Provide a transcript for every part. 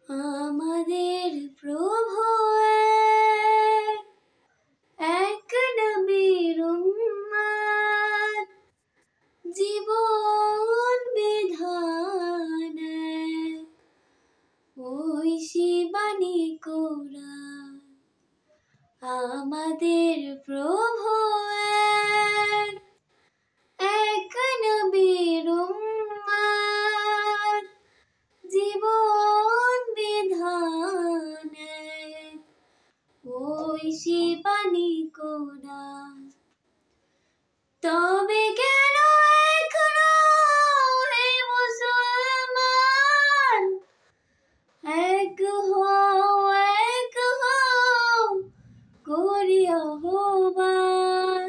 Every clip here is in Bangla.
আমাদের প্রভু এক নবীর উম্মত, জীবন বিধান ঐশী বাণী কোরআন। আমাদের প্রভু এক নবীর উম্মত, জীবন বিধান ঐশী বাণী কোরআন। তবে কেন এখনো হে মুসলমান এক হও করি আহ্বান।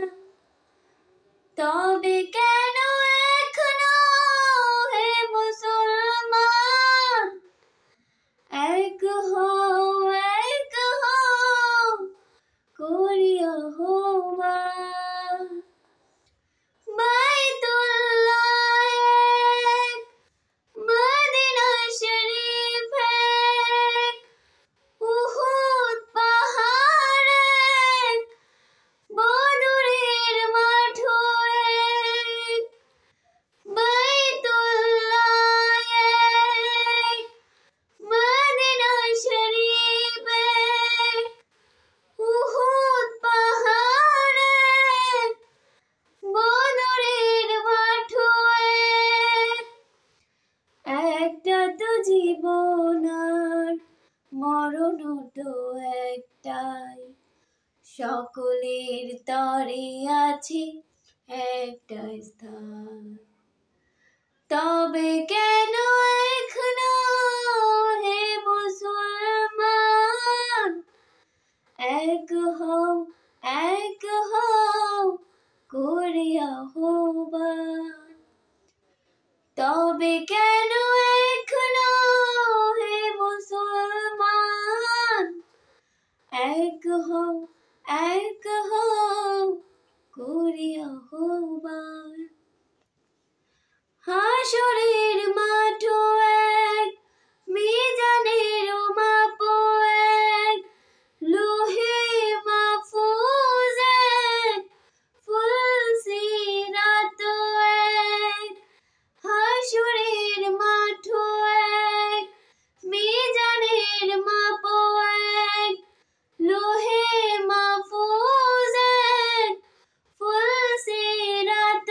তবে কেন এখনো হে মুসলমান এক হও করি আহ্বান। বাইতুল্লাহ এক, মদিনা শরীফ এক, উহুদ পাহাড় এক, বদরের মাঠ এক। বাইতুল্লাহ এক, মদিনা শরীফ এক, উহুদ পাহাড় এক, বদরের মাঠ এক। একটা তো জীবন আর মরণ তো একটাই, সকলের তরে আছে একটা স্থান। তবে কেন এখনো হে মুসলমান এক হও করি আহ্বান। তবে কেন এখনো হে মুসলমান এক হও করি আহ্বান। হাসরের মাঠ এক, মিজানের মাপ এক, লোহে মাহফুজ এক, ফুলসিরাত এক। হাসরের মাঠ এক, মিজানের মাপ এক, লোহে মাহফুজ এক, ফুলসিরাত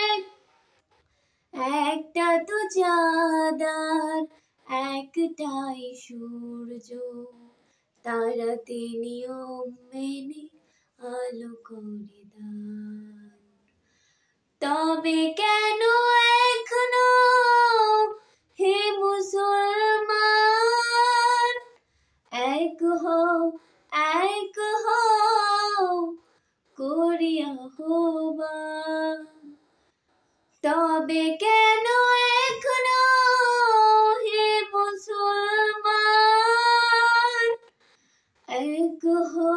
এক। একটা তো চাঁদ আর একটাই সূর্য, তারাতে নিয়ম মেনে আলো করে দান। তবে কেন এখনো হে মুসলমান এক হও করি আহ্বান। তবে কেন এখনো হে মুসলমান এক হও